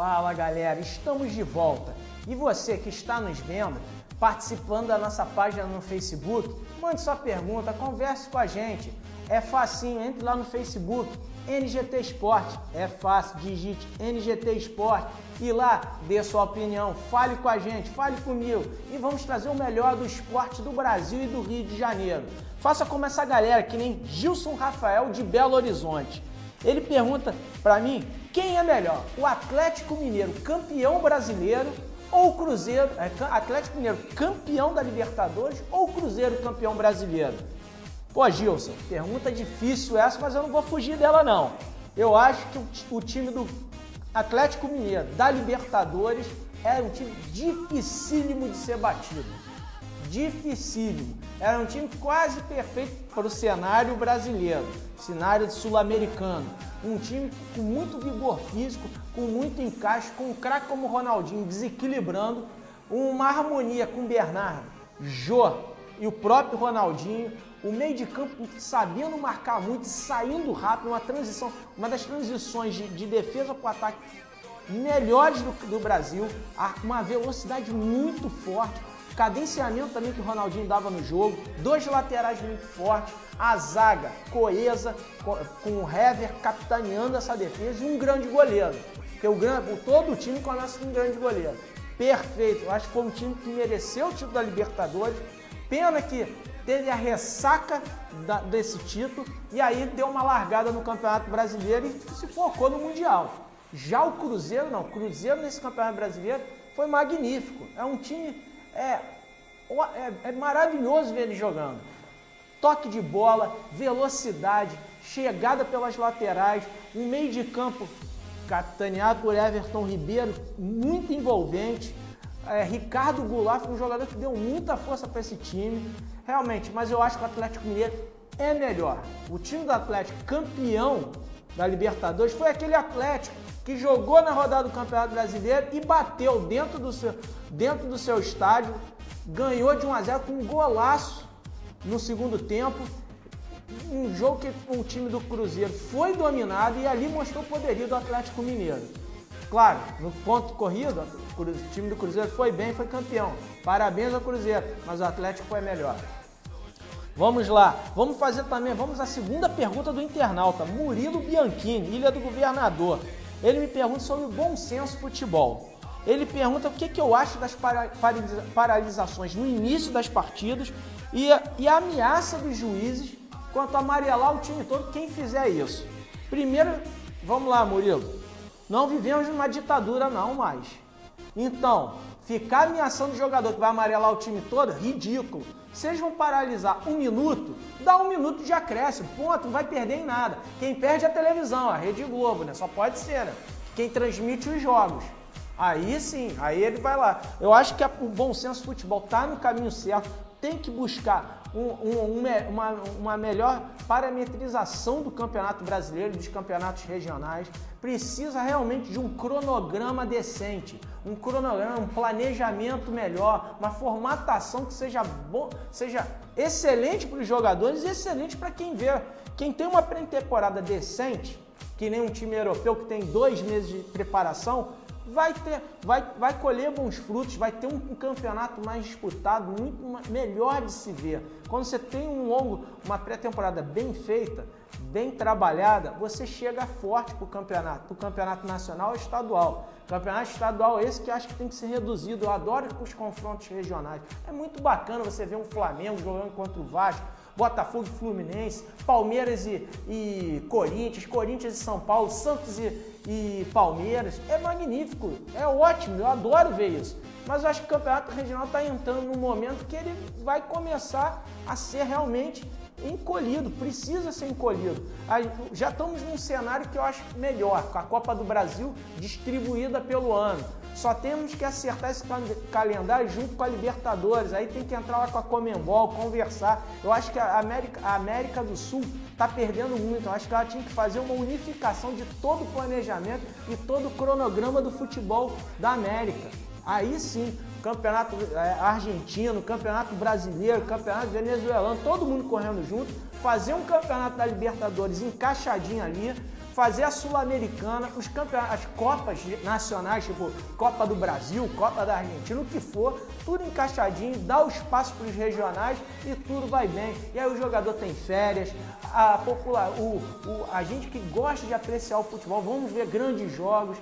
Fala galera, estamos de volta e você que está nos vendo, participando da nossa página no Facebook, mande sua pergunta, converse com a gente, é facinho, entre lá no Facebook, NGT Esporte, é fácil, digite NGT Esporte e lá dê sua opinião, fale com a gente, fale comigo e vamos trazer o melhor do esporte do Brasil e do Rio de Janeiro. Faça como essa galera, que nem Gilson Rafael de Belo Horizonte. Ele pergunta para mim, quem é melhor, o Atlético Mineiro campeão brasileiro ou o Cruzeiro, Atlético Mineiro campeão da Libertadores ou o Cruzeiro campeão brasileiro? Pô, Gilson, pergunta difícil essa, mas eu não vou fugir dela não. Eu acho que o time do Atlético Mineiro da Libertadores era um time dificílimo de ser batido. Dificílimo. Era um time quase perfeito para o cenário brasileiro, cenário sul-americano. Um time com muito vigor físico, com muito encaixe, com um craque como o Ronaldinho desequilibrando, uma harmonia com o Bernardo, Jô e o próprio Ronaldinho, o meio de campo sabendo marcar muito, saindo rápido, uma das transições de defesa para o ataque melhores do Brasil, uma velocidade muito forte, cadenciamento também que o Ronaldinho dava no jogo, dois laterais muito fortes, a zaga coesa, com o Hever capitaneando essa defesa e um grande goleiro. Porque todo o time começa com um grande goleiro. Perfeito, eu acho que foi um time que mereceu o título da Libertadores, pena que teve a ressaca desse título e aí deu uma largada no Campeonato Brasileiro e se focou no Mundial. Já o Cruzeiro não, o Cruzeiro nesse Campeonato Brasileiro foi magnífico, é um time... É maravilhoso ver ele jogando. Toque de bola, velocidade, chegada pelas laterais, um meio de campo capitaneado por Everton Ribeiro, muito envolvente. Ricardo Goulart foi um jogador que deu muita força para esse time, realmente, mas eu acho que o Atlético Mineiro é melhor. O time do Atlético campeão da Libertadores foi aquele Atlético que jogou na rodada do Campeonato Brasileiro e bateu dentro do seu estádio, ganhou de 1-0 com um golaço no segundo tempo, um jogo que o time do Cruzeiro foi dominado e ali mostrou o poderio do Atlético Mineiro. Claro, no ponto corrido, o time do Cruzeiro foi bem, foi campeão. Parabéns ao Cruzeiro, mas o Atlético foi melhor. Vamos lá, vamos à segunda pergunta do internauta, Murilo Bianchini, Ilha do Governador. Ele me pergunta sobre o bom senso futebol. Ele pergunta o que eu acho das paralisações no início das partidas e a ameaça dos juízes quanto a amarelar o time todo quem fizer isso. Primeiro, vamos lá, Murilo, não vivemos numa ditadura não mais. Então, ficar ameaçando o jogador que vai amarelar o time todo, ridículo. Se eles vão paralisar 1 minuto, dá 1 minuto de acréscimo, ponto, não vai perder em nada. Quem perde é a televisão, a Rede Globo, né? Só pode ser, né? Quem transmite os jogos. Aí sim, aí ele vai lá. Eu acho que o bom senso futebol está no caminho certo, tem que buscar uma melhor parametrização do Campeonato Brasileiro, dos campeonatos regionais. Precisa realmente de um cronograma decente, um cronograma, um planejamento melhor, uma formatação que seja excelente para os jogadores e excelente para quem vê. Quem tem uma pré-temporada decente, que nem um time europeu que tem 2 meses de preparação, vai colher bons frutos, vai ter um campeonato mais disputado, muito melhor de se ver. Quando você tem uma pré-temporada bem feita, bem trabalhada, você chega forte para o campeonato nacional ou estadual. Campeonato estadual esse que eu acho que tem que ser reduzido. Eu adoro os confrontos regionais. É muito bacana você ver um Flamengo jogando contra o Vasco, Botafogo e Fluminense, Palmeiras e Corinthians, Corinthians e São Paulo, Santos e Palmeiras. É magnífico, é ótimo, eu adoro ver isso. Mas eu acho que o campeonato regional está entrando num momento que ele vai começar a ser realmente encolhido, precisa ser encolhido. Já estamos num cenário que eu acho melhor, com a Copa do Brasil distribuída pelo ano. Só temos que acertar esse calendário junto com a Libertadores, aí tem que entrar lá com a Conmebol, conversar. Eu acho que a América do Sul está perdendo muito, eu acho que ela tinha que fazer uma unificação de todo o planejamento e todo o cronograma do futebol da América. Aí sim, campeonato argentino, campeonato brasileiro, campeonato venezuelano, todo mundo correndo junto, fazer um campeonato da Libertadores encaixadinho ali, fazer a Sul-Americana, os campeonatos, as Copas nacionais, tipo Copa do Brasil, Copa da Argentina, o que for, tudo encaixadinho, dá o espaço para os regionais e tudo vai bem. E aí o jogador tem férias, a gente que gosta de apreciar o futebol, vamos ver grandes jogos.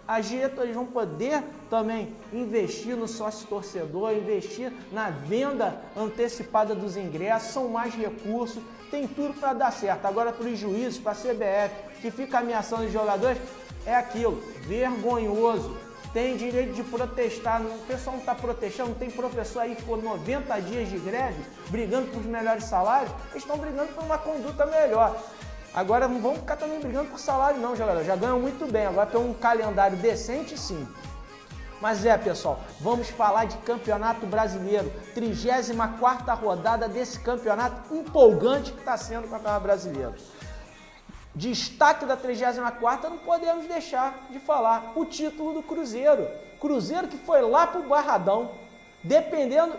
As diretorias vão poder também investir no sócio-torcedor, investir na venda antecipada dos ingressos, são mais recursos, tem tudo para dar certo. Agora, para os juízes, para a CBF, que fica ameaçando os jogadores, é aquilo, vergonhoso. Tem direito de protestar, o pessoal não está protestando, tem professor aí que ficou 90 dias de greve, brigando por os melhores salários, eles estão brigando por uma conduta melhor. Agora não vamos ficar também brigando por salário não, jogador. Já ganham muito bem, agora tem um calendário decente sim. Mas pessoal, vamos falar de Campeonato Brasileiro. 34ª rodada desse campeonato empolgante que está sendo o Campeonato Brasileiro. Destaque da 34ª, não podemos deixar de falar o título do Cruzeiro. Cruzeiro que foi lá pro Barradão, dependendo...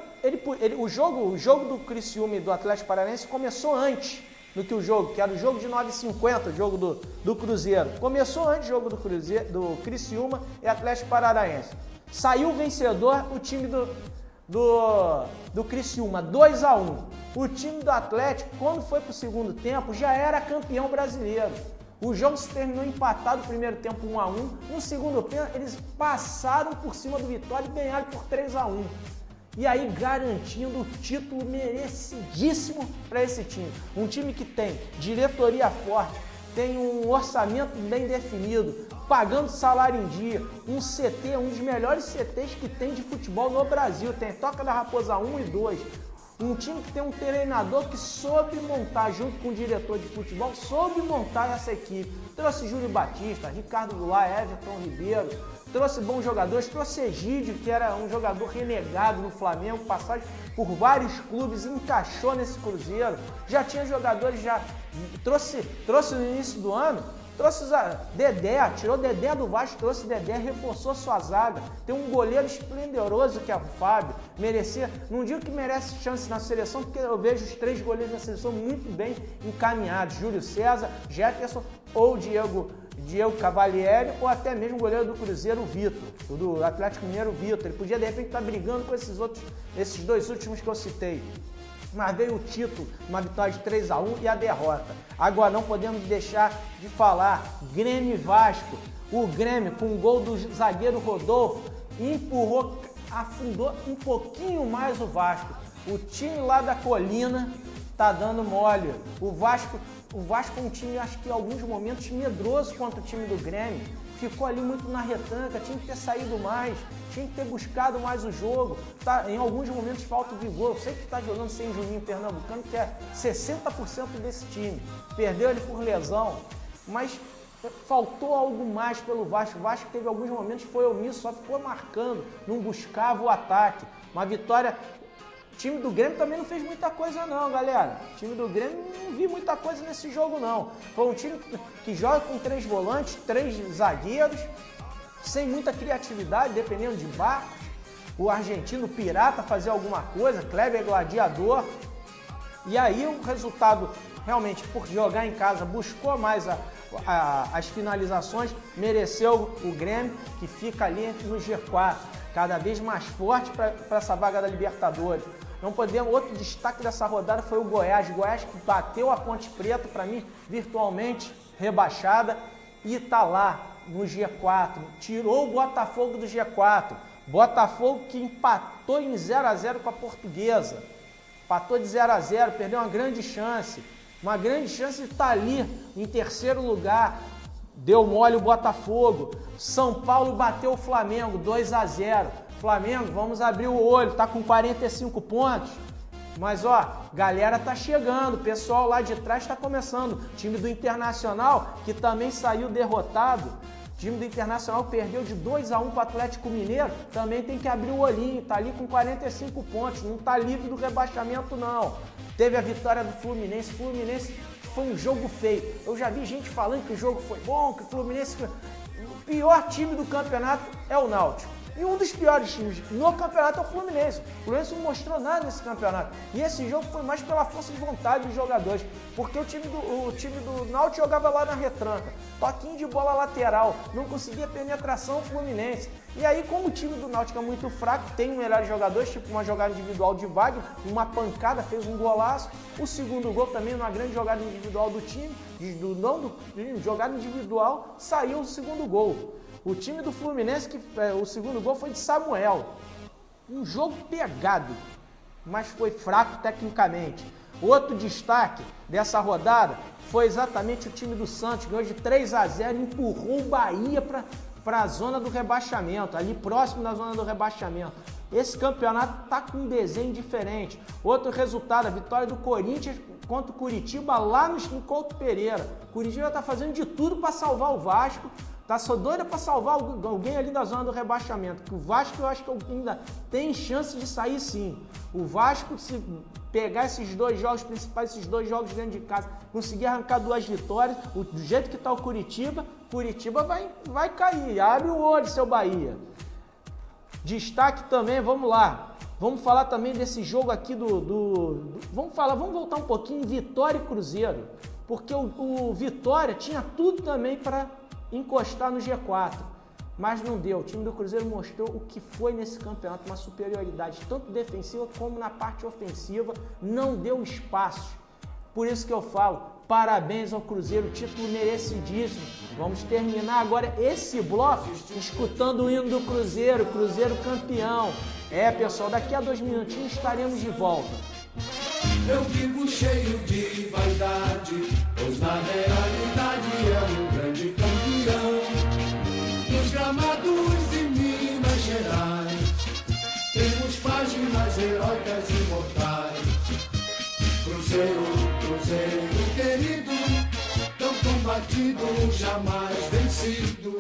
o jogo do Criciúma e do Atlético Paranaense começou antes do que o jogo, que era o jogo de 9h50, o jogo do Cruzeiro. Começou antes o jogo do Criciúma e Atlético Paranaense. Saiu o vencedor, o time do Criciúma, 2-1. O time do Atlético, quando foi para o segundo tempo, já era campeão brasileiro. O jogo se terminou empatado no primeiro tempo 1-1. No segundo tempo, eles passaram por cima do Vitória e ganharam por 3-1. E aí garantindo o título merecidíssimo para esse time. Um time que tem diretoria forte, tem um orçamento bem definido, pagando salário em dia, um CT, um dos melhores CTs que tem de futebol no Brasil. Tem Toca da Raposa 1 e 2. Um time que tem um treinador que soube montar, junto com o diretor de futebol, soube montar essa equipe. Trouxe Júlio Batista, Ricardo Goulart, Everton Ribeiro, trouxe bons jogadores, trouxe Egídio, que era um jogador renegado no Flamengo, passagem por vários clubes, encaixou nesse Cruzeiro. Já tinha jogadores, trouxe no início do ano, trouxe Dedé, tirou Dedé do Vasco, trouxe Dedé, reforçou sua zaga. Tem um goleiro esplendoroso que é o Fábio. Não digo que merece chance na seleção, porque eu vejo os 3 goleiros da seleção muito bem encaminhados. Júlio César, Jefferson ou Diego Cavalieri, ou até mesmo o goleiro do Cruzeiro, o Vitor, do Atlético Mineiro, o Vitor. Ele podia de repente estar brigando com esses 2 últimos que eu citei. Mas veio o título, uma vitória de 3-1 e a derrota. Agora não podemos deixar de falar Grêmio e Vasco. O Grêmio, com o gol do zagueiro Rodolfo, afundou um pouquinho mais o Vasco. O time lá da Colina tá dando mole. O Vasco é um time, acho que em alguns momentos, medroso contra o time do Grêmio. Ficou ali muito na retranca, tinha que ter saído mais, tinha que ter buscado mais o jogo. Em alguns momentos falta o vigor. Eu sei que está jogando sem Juninho Pernambucano, que é 60% desse time. Perdeu ele por lesão, mas faltou algo mais pelo Vasco. O Vasco teve alguns momentos, foi omisso, só ficou marcando, não buscava o ataque. Uma vitória... O time do Grêmio também não fez muita coisa não, galera. O time do Grêmio não vi muita coisa nesse jogo não. Foi um time que joga com 3 volantes, 3 zagueiros, sem muita criatividade, dependendo de Barcos. O argentino Pirata fazia alguma coisa, Kleber Gladiador. E aí o resultado, realmente, por jogar em casa, buscou mais as finalizações, mereceu o Grêmio, que fica ali no G4, cada vez mais forte para essa vaga da Libertadores. Não podemos. Outro destaque dessa rodada foi o Goiás. Goiás que bateu a Ponte Preta, para mim, virtualmente rebaixada, e tá lá no G4. Tirou o Botafogo do G4. Botafogo que empatou em 0-0 com a Portuguesa. Empatou de 0-0, perdeu uma grande chance. Uma grande chance de estar ali em terceiro lugar. Deu mole o Botafogo. São Paulo bateu o Flamengo, 2-0. Flamengo, vamos abrir o olho, tá com 45 pontos. Mas ó, galera tá chegando, o pessoal lá de trás tá começando. O time do Internacional, que também saiu derrotado. O time do Internacional perdeu de 2-1 para o Atlético Mineiro, também tem que abrir o olhinho, tá ali com 45 pontos, não tá livre do rebaixamento não. Teve a vitória do Fluminense, foi um jogo feio. Eu já vi gente falando que o jogo foi bom, que o Fluminense... O pior time do campeonato é o Náutico. E um dos piores times no campeonato é o Fluminense. O Fluminense não mostrou nada nesse campeonato. E esse jogo foi mais pela força de vontade dos jogadores, porque o time do Náutico jogava lá na retranca, toquinho de bola lateral, não conseguia penetração Fluminense. E aí, como o time do Náutico é muito fraco, tem melhores jogadores, tipo uma jogada individual de Wagner, uma pancada, fez um golaço. O segundo gol também, uma grande jogada individual do time, jogada individual, saiu o segundo gol. O time do Fluminense, o segundo gol foi de Samuel. Um jogo pegado, mas foi fraco tecnicamente. Outro destaque dessa rodada foi exatamente o time do Santos, ganhou de 3-0 e empurrou o Bahia para a zona do rebaixamento, ali próximo da zona do rebaixamento. Esse campeonato está com um desenho diferente. Outro resultado, a vitória do Corinthians contra o Curitiba lá no Couto Pereira. O Curitiba está fazendo de tudo para salvar o Vasco. Tá só doida para salvar alguém ali da zona do rebaixamento. Que o Vasco, eu acho que ainda tem chance de sair sim. O Vasco, se pegar esses dois jogos principais, esses dois jogos dentro de casa, conseguir arrancar 2 vitórias, do jeito que está o Curitiba vai cair. Abre o olho, seu Bahia. Destaque também, vamos lá. Vamos falar também desse jogo aqui vamos voltar um pouquinho em Vitória e Cruzeiro. Porque o Vitória tinha tudo também para encostar no G4, mas não deu. O time do Cruzeiro mostrou o que foi nesse campeonato, uma superioridade tanto defensiva como na parte ofensiva, não deu espaço. Por isso que eu falo, parabéns ao Cruzeiro, título merecidíssimo. Vamos terminar agora esse bloco escutando o hino do Cruzeiro, Cruzeiro campeão. Pessoal, daqui a 2 minutinhos estaremos de volta. Eu vivo cheio de vaidade, pois na realidade é um grande campeão. Nos gramados de Minas Gerais, temos páginas heróicas imortais. Cruzeiro, Cruzeiro querido, tão combatido, jamais vencido.